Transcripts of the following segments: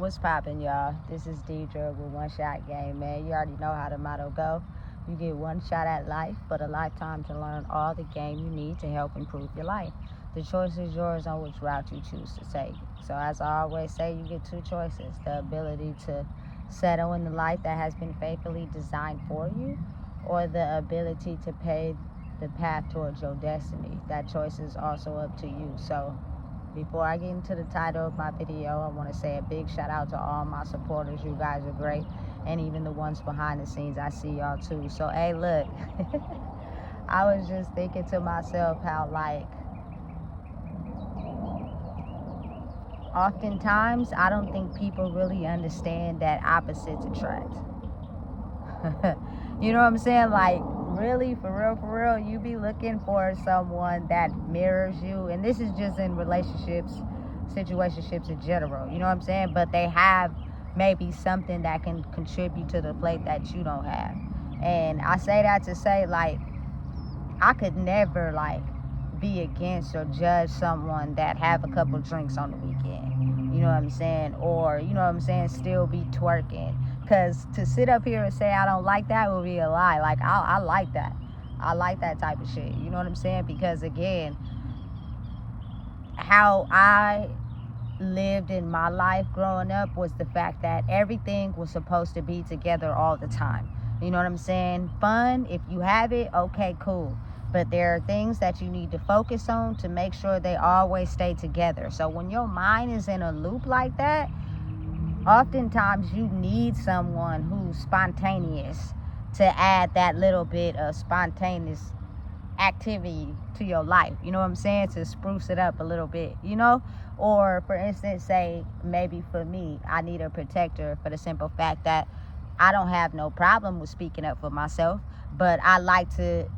What's poppin', y'all? This is Deidre with One Shot Game, man. You already know how the motto go. You get one shot at life, but a lifetime to learn all the game you need to help improve your life. The choice is yours on which route you choose to take. So as I always say, you get two choices. The ability to settle in the life that has been faithfully designed for you, or the ability to pave the path towards your destiny. That choice is also up to you. So before I get into the title of my video, I want to say a big shout out to all my supporters. You guys are great. And even the ones behind the scenes, I see y'all too. So, hey, look, I was just thinking to myself how, like, oftentimes I don't think people really understand that opposites attract. You know what I'm saying? Like, really, for real, you be looking for someone that mirrors you. And this is just in relationships, situationships in general. You know what I'm saying? But they have maybe something that can contribute to the plate that you don't have. And I say that to say, like, I could never, like, be against or judge someone that have a couple drinks on the weekend. You know what I'm saying? Or, you know what I'm saying, still be twerking. Because to sit up here and say I don't like that would be a lie. Like, I like that. I like that type of shit. You know what I'm saying? Because, again, how I lived in my life growing up was the fact that everything was supposed to be together all the time. You know what I'm saying? Fun, if you have it, okay, cool. But there are things that you need to focus on to make sure they always stay together. So when your mind is in a loop like that, oftentimes you need someone who's spontaneous to add that little bit of spontaneous activity to your life. You know what I'm saying? To spruce it up a little bit, you know? Or, for instance, say, maybe for me, I need a protector for the simple fact that I don't have no problem with speaking up for myself, but I like to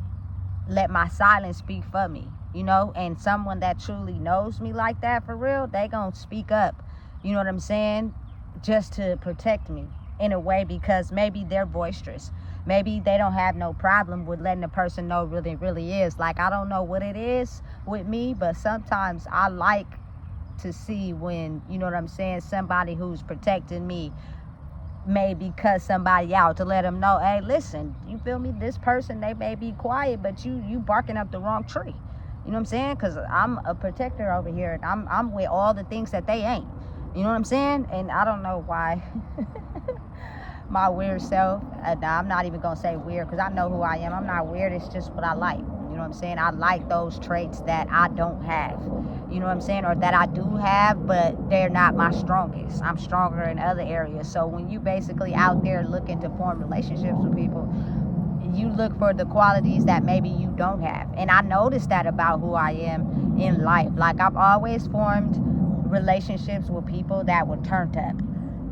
let my silence speak for me, you know? And someone that truly knows me like that, for real, they gonna speak up, you know what I'm saying? Just to protect me in a way, because maybe they're boisterous. Maybe they don't have no problem with letting the person know really is. Like, I don't know what it is with me, but sometimes I like to see when, you know what I'm saying, somebody who's protecting me maybe cuss somebody out, to let them know, hey, listen, you feel me? This person, they may be quiet, but you barking up the wrong tree. You know what I'm saying? Because I'm a protector over here, and I'm with all the things that they ain't. You know what I'm saying? And I don't know why my weird self, I'm not even going to say weird, because I know who I am. I'm not weird. It's just what I like. You know what I'm saying? I like those traits that I don't have. You know what I'm saying? Or that I do have, but they're not my strongest. I'm stronger in other areas. So when you basically out there looking to form relationships with people, you look for the qualities that maybe you don't have. And I noticed that about who I am in life. Like, I've always formed relationships with people that were turned up.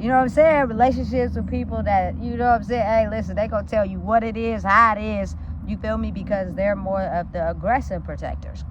You know what I'm saying? Relationships with people that, you know what I'm saying, hey, listen, they gonna tell you what it is, how it is. You feel me? Because they're more of the aggressive protectors.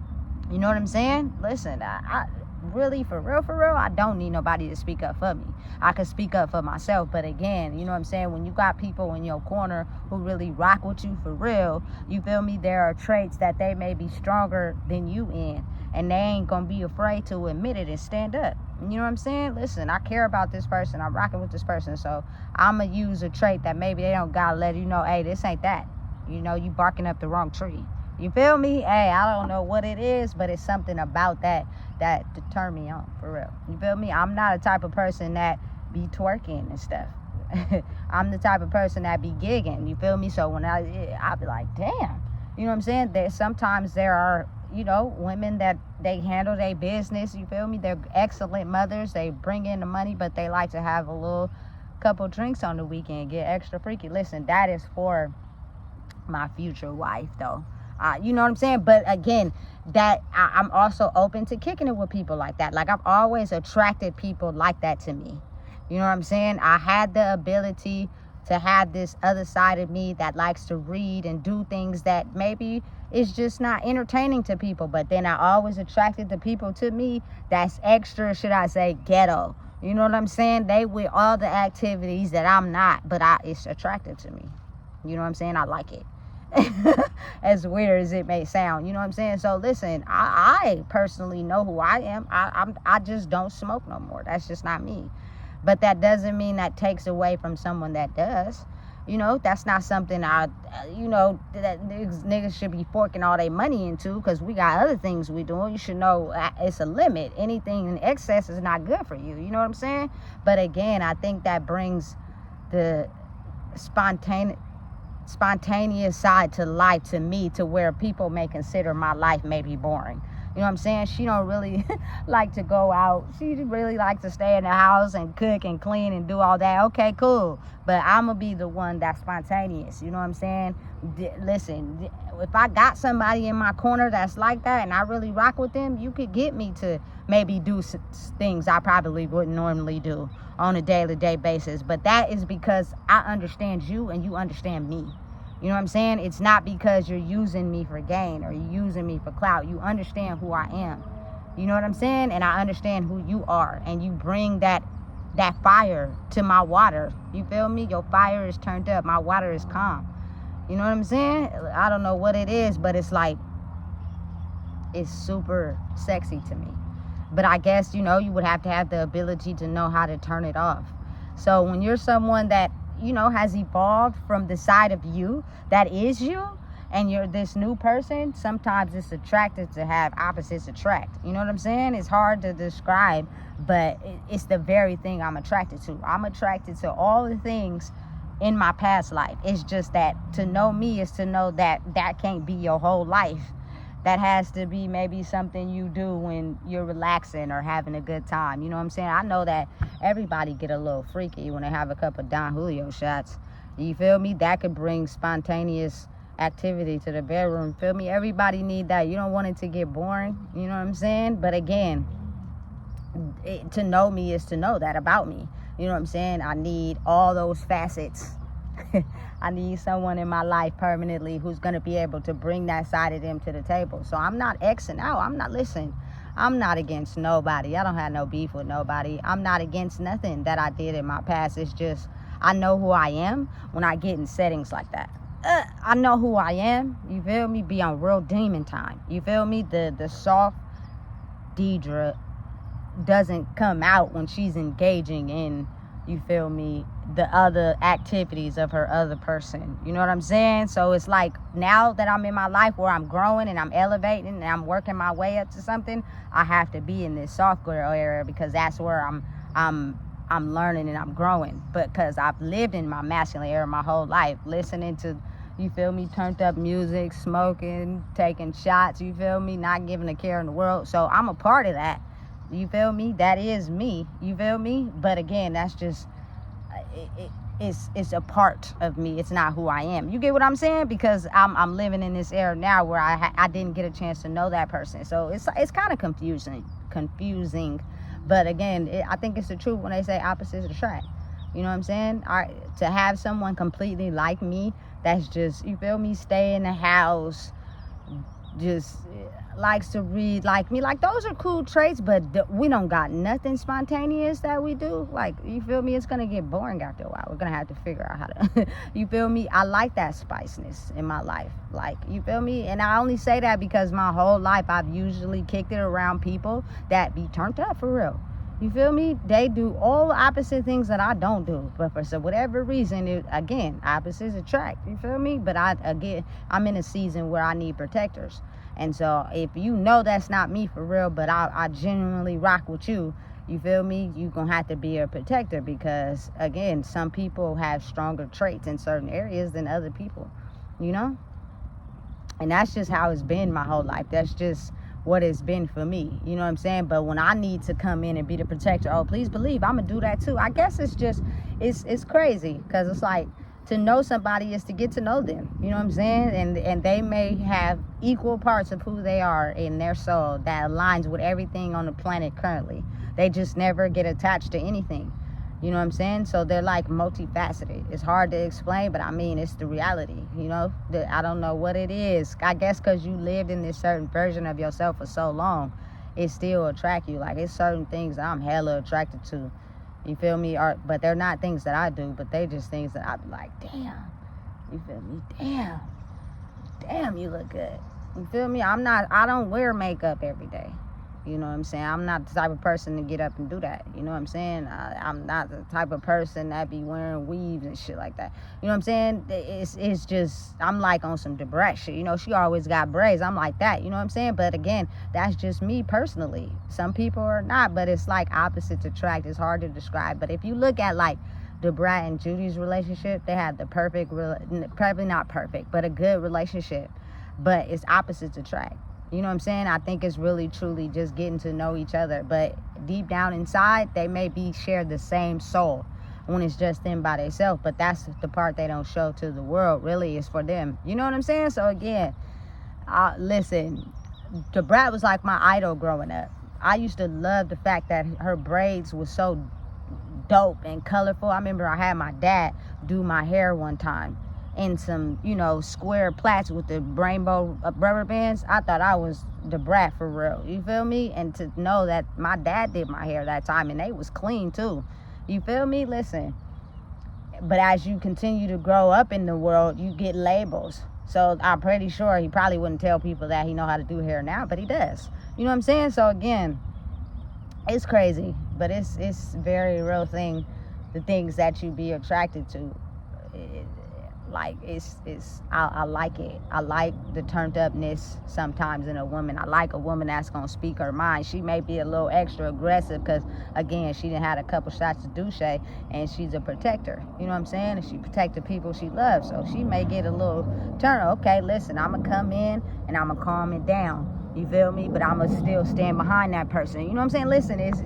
You know what I'm saying? Listen, I really, for real, I don't need nobody to speak up for me. I can speak up for myself. But again, you know what I'm saying? When you got people in your corner who really rock with you for real, you feel me? There are traits that they may be stronger than you in, and they ain't gonna be afraid to admit it and stand up. You know what I'm saying? Listen, I care about this person. I'm rocking with this person. So I'm gonna use a trait that maybe they don't gotta let you know, hey, this ain't that. You know, you barking up the wrong tree. You feel me? Hey, I don't know what it is, but it's something about that to turn me on, for real. You feel me? I'm not a type of person that be twerking and stuff. I'm the type of person that be gigging. You feel me? So when I be like, damn. You know what I'm saying? Sometimes there are, you know, women that they handle their business. You feel me? They're excellent mothers. They bring in the money, but they like to have a little couple drinks on the weekend, get extra freaky. Listen, that is for my future wife, though. You know what I'm saying? But again, that I'm also open to kicking it with people like that. Like, I've always attracted people like that to me. You know what I'm saying? I had the ability to have this other side of me that likes to read and do things that maybe is just not entertaining to people. But then I always attracted the people to me that's extra, should I say, ghetto. You know what I'm saying? They with all the activities that I'm not, but it's attractive to me. You know what I'm saying? I like it. As weird as it may sound, you know what I'm saying? So listen, I personally know who I am. I just don't smoke no more. That's just not me. But that doesn't mean that takes away from someone that does. You know, that's not something that niggas should be forking all their money into, because we got other things we doing. You should know it's a limit. Anything in excess is not good for you. You know what I'm saying? But again, I think that brings the spontaneous side to life to me, to where people may consider my life maybe boring. You know what I'm saying? She don't really like to go out. She really likes to stay in the house and cook and clean and do all that. Okay, cool. But I'm going to be the one that's spontaneous. You know what I'm saying? Listen, if I got somebody in my corner that's like that and I really rock with them, you could get me to maybe do things I probably wouldn't normally do on a day-to-day basis. But that is because I understand you and you understand me. You know what I'm saying? It's not because you're using me for gain or you're using me for clout. You understand who I am. You know what I'm saying? And I understand who you are. And you bring that fire to my water. You feel me? Your fire is turned up. My water is calm. You know what I'm saying? I don't know what it is, but it's like, it's super sexy to me. But I guess, you would have to have the ability to know how to turn it off. So when you're someone that, has evolved from the side of you that is you, and you're this new person, sometimes it's attractive to have opposites attract. You know what I'm saying? It's hard to describe, but it's the very thing I'm attracted to. I'm attracted to all the things in my past life. It's just that to know me is to know that can't be your whole life. That has to be maybe something you do when you're relaxing or having a good time. You know what I'm saying? I know that everybody get a little freaky when they have a couple of Don Julio shots. You feel me? That could bring spontaneous activity to the bedroom. Feel me? Everybody need that. You don't want it to get boring. You know what I'm saying? But again, to know me is to know that about me. You know what I'm saying? I need all those facets. I need someone in my life permanently who's going to be able to bring that side of them to the table. So I'm not Xing out. I'm not against nobody. I don't have no beef with nobody. I'm not against nothing that I did in my past. It's just I know who I am when I get in settings like that. I know who I am. You feel me? Be on real demon time. You feel me? The soft Deidre doesn't come out when she's engaging in, you feel me, the other activities of her other person. You know what I'm saying? So it's like, now that I'm in my life where I'm growing and I'm elevating and I'm working my way up to something, I have to be in this soft girl area, because that's where I'm learning and I'm growing. But because I've lived in my masculine era my whole life, listening to, you feel me, turned up music, smoking, taking shots, you feel me, not giving a care in the world. So I'm a part of that. You feel me? That is me. You feel me? But again, that's just, it's a part of me. It's not who I am. You get what I'm saying? Because I'm living in this era now where I didn't get a chance to know that person. So it's kind of confusing. But again, I think it's the truth when they say opposites attract. You know what I'm saying? To have someone completely like me, that's just, you feel me, stay in the house, just likes to read like me, like those are cool traits, but we don't got nothing spontaneous that we do. Like, you feel me? It's gonna get boring after a while. We're gonna have to figure out how to you feel me? I like that spiciness in my life. Like, you feel me? And I only say that because my whole life I've usually kicked it around people that be turned up for real. You feel me? They do all the opposite things that I don't do. But for whatever reason, again, opposites attract. You feel me? But I'm in a season where I need protectors. And so if you know that's not me for real, but I genuinely rock with you, you feel me? You're going to have to be a protector, because, again, some people have stronger traits in certain areas than other people, you know? And that's just how it's been my whole life. That's just what it's been for me. You know what I'm saying? But when I need to come in and be the protector, oh, please believe I'm going to do that too. I guess it's just, it's crazy, because it's like, to know somebody is to get to know them. You know what I'm saying? And they may have equal parts of who they are in their soul that aligns with everything on the planet currently. They just never get attached to anything. You know what I'm saying? So they're like multifaceted. It's hard to explain, but I mean, it's the reality, you know? I don't know what it is. I guess because you lived in this certain version of yourself for so long, it still attracts you. Like, it's certain things that I'm hella attracted to. You feel me? But they're not things that I do, but they just things that I be like, damn. You feel me? Damn, you look good. You feel me? I don't wear makeup every day. You know what I'm saying? I'm not the type of person to get up and do that. You know what I'm saying? I'm not the type of person that be wearing weaves and shit like that. You know what I'm saying? It's just, I'm like on some Debrat shit. You know, she always got braids. I'm like that. You know what I'm saying? But again, that's just me personally. Some people are not, but it's like opposites attract. It's hard to describe. But if you look at like Debrat and Judy's relationship, they had the perfect, probably not perfect, but a good relationship. But it's opposites attract. You know what I'm saying? I think it's really, truly just getting to know each other. But deep down inside, they may be share the same soul when it's just them by themselves. But that's the part they don't show to the world. Really, is for them. You know what I'm saying? So again, listen, Debrat was like my idol growing up. I used to love the fact that her braids was so dope and colorful. I remember I had my dad do my hair one time in some, you know, square plaits with the rainbow rubber bands. I thought I was the brat for real. You feel me? And to know that my dad did my hair that time and they was clean too. You feel me? Listen. But as you continue to grow up in the world, you get labels. So I'm pretty sure he probably wouldn't tell people that he know how to do hair now, but he does. You know what I'm saying? So again, it's crazy, but it's very real thing. The things that you be attracted to. I like it. I like the turned upness sometimes in a woman. I like a woman that's gonna speak her mind. She may be a little extra aggressive because again, she done had a couple shots of douche and she's a protector. You know what I'm saying? And she protect the people she loves. So she may get a little turn. Okay, listen, I'm gonna come in and I'm gonna calm it down. You feel me? But I'm going to still stand behind that person. You know what I'm saying? Listen, it's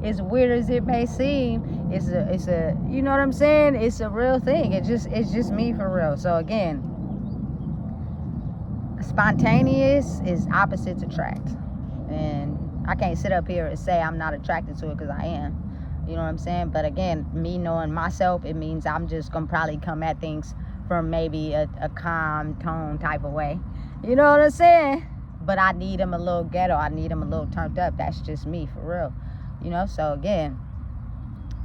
as weird as it may seem, it's a you know what I'm saying? It's a real thing. It's just me for real. So again, spontaneous is opposites attract. And I can't sit up here and say I'm not attracted to it because I am. You know what I'm saying? But again, me knowing myself, it means I'm just going to probably come at things from maybe a calm tone type of way. You know what I'm saying? But I need them a little ghetto. I need them a little turned up. That's just me, for real. You know, so again,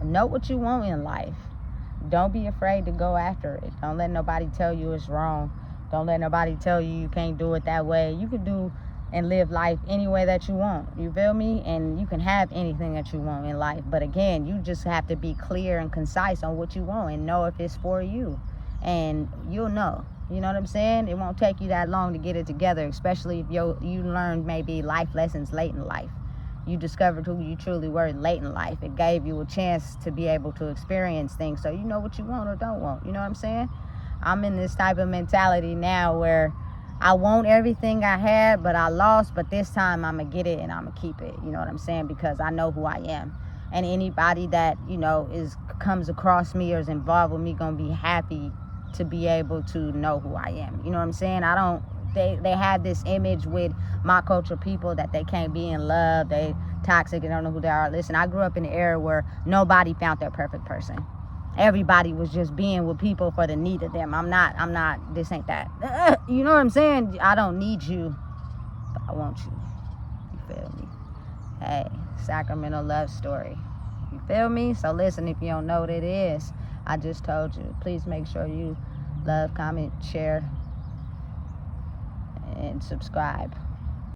know what you want in life. Don't be afraid to go after it. Don't let nobody tell you it's wrong. Don't let nobody tell you you can't do it that way. You can do and live life any way that you want. You feel me? And you can have anything that you want in life. But again, you just have to be clear and concise on what you want and know if it's for you. And you'll know. You know what I'm saying? It won't take you that long to get it together, especially if you learned maybe life lessons late in life. You discovered who you truly were late in life. It gave you a chance to be able to experience things so you know what you want or don't want. You know what I'm saying? I'm in this type of mentality now where I want everything I had, but I lost. But this time I'm going to get it and I'm going to keep it. You know what I'm saying? Because I know who I am. And anybody that, you know, comes across me or is involved with me going to be happy to be able to know who I am. You know what I'm saying? They have this image with my culture people that they can't be in love, they toxic and don't know who they are. Listen, I grew up in an era where nobody found their perfect person. Everybody was just being with people for the need of them. I'm not, this ain't that. You know what I'm saying? I don't need you, but I want you. You feel me? Hey, Sacramento love story. You feel me? So listen, if you don't know what it is, I just told you. Please make sure you love, comment, share, and subscribe.